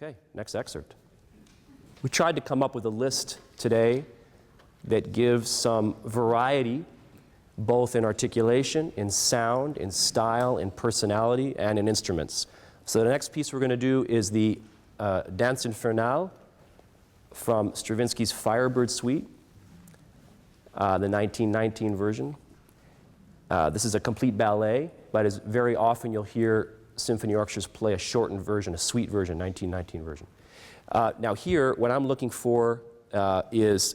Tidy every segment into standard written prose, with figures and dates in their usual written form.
Okay, next excerpt. We tried to come up with a list today that gives some variety, both in articulation, in sound, in style, in personality, and in instruments. So the next piece we're going to do is the Danse Infernal from Stravinsky's Firebird Suite, the 1919 version. This is a complete ballet, but as very often you'll hear symphony orchestras play a shortened version, a suite version, 1919 version. Now here, what I'm looking for is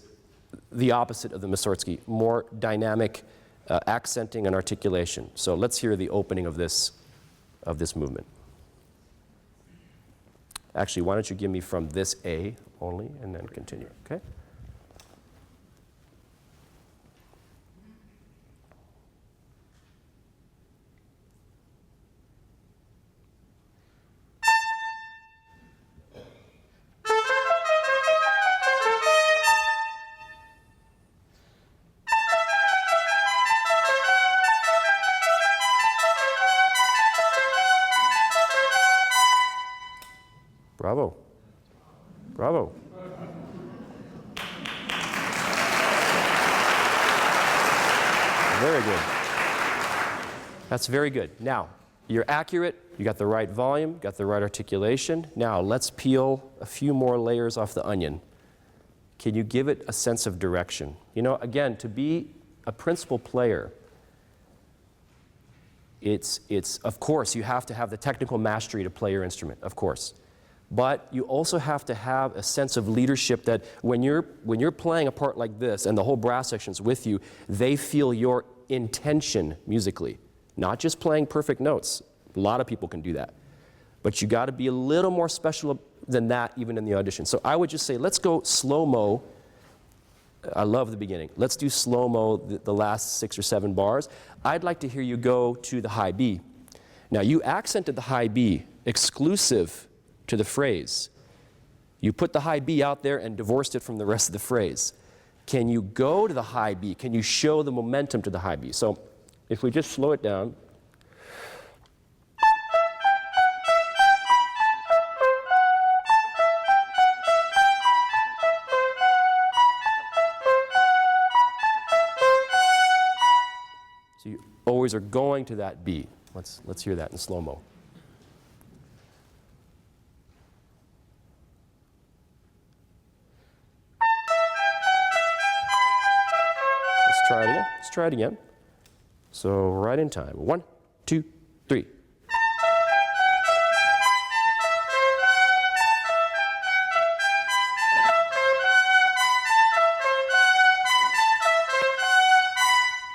the opposite of the Mussorgsky, more dynamic accenting and articulation. So let's hear the opening of this movement. Actually, why don't you give me from this A only and then continue, okay? Bravo. Bravo. Very good. That's very good. Now, you're accurate, you got the right volume, got the right articulation. Now, let's peel a few more layers off the onion. Can you give it a sense of direction? You know, again, to be a principal player, it's of course, you have to have the technical mastery to play your instrument, of course. But you also have to have a sense of leadership that when you're playing a part like this and the whole brass section's with you, they feel your intention musically. Not just playing perfect notes. A lot of people can do that. But you got to be a little more special than that even in the audition. So I would just say, let's go slow-mo. I love the beginning. Let's do slow-mo the last 6 or 7 bars. I'd like to hear you go to the high B. Now you accented the high B exclusive to the phrase. You put the high B out there and divorced it from the rest of the phrase. Can you go to the high B? Can you show the momentum to the high B? So if we just slow it down. So you always are going to that B. Let's hear that in slow-mo. Try it again. Let's try it again. So right in time. 1, 2, 3.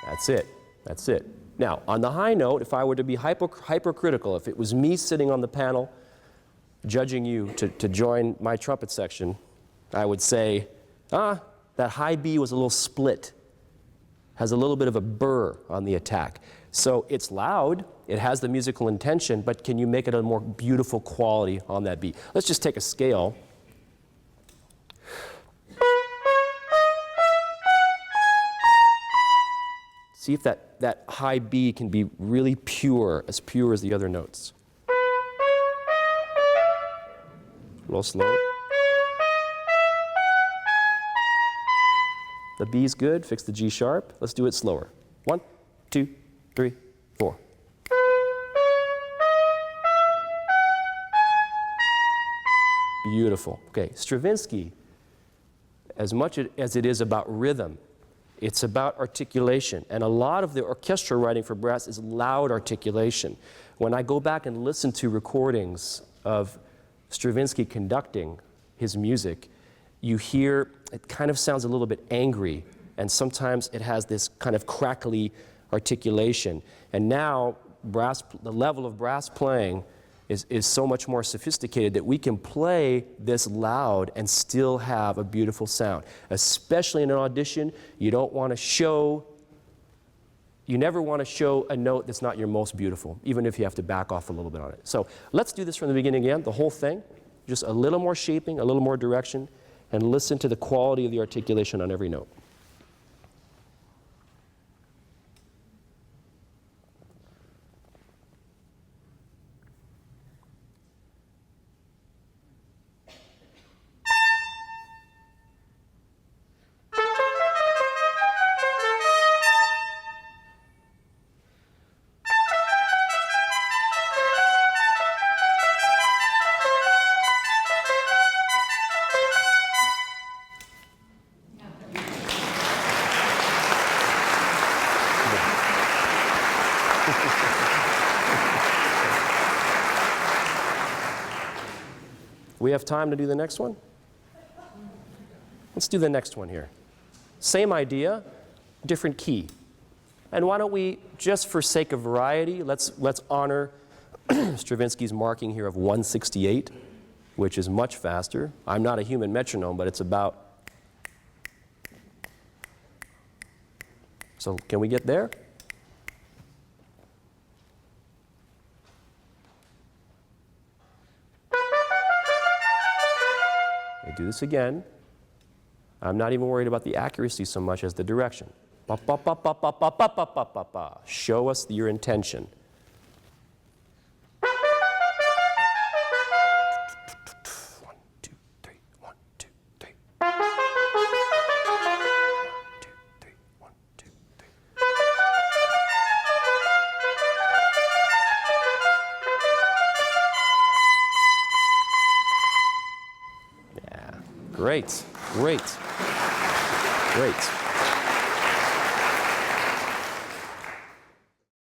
That's it. That's it. Now, on the high note, if I were to be hypercritical, if it was me sitting on the panel judging you to join my trumpet section, I would say, that high B was a little split. Has a little bit of a burr on the attack. So it's loud, it has the musical intention, but can you make it a more beautiful quality on that beat? Let's just take a scale. See if that high B can be really pure as the other notes. A little slower. The B's good, fix the G sharp. Let's do it slower. 1, 2, 3, 4. Beautiful. Okay, Stravinsky, as much as it is about rhythm, it's about articulation. And a lot of the orchestral writing for brass is loud articulation. When I go back and listen to recordings of Stravinsky conducting his music, you hear it kind of sounds a little bit angry, and sometimes it has this kind of crackly articulation. And now the level of brass playing is so much more sophisticated that we can play this loud and still have a beautiful sound. Especially in an audition, you never want to show a note that's not your most beautiful, even if you have to back off a little bit on it. So let's do this from the beginning again, the whole thing. Just a little more shaping, a little more direction, and listen to the quality of the articulation on every note. We have time to do the next one? Let's do the next one here. Same idea, different key. And why don't we, just for sake of variety, let's honor Stravinsky's marking here of 168, which is much faster. I'm not a human metronome, but it's about. So can we get there? I do this again. I'm not even worried about the accuracy so much as the direction. Ba, ba, ba, ba, ba, ba, ba, ba, ba, ba, ba. Show us your intention. One, two, three. 1, 2, 3. 1, 2, 3. 1, 2, 3. Yeah, great, great, great.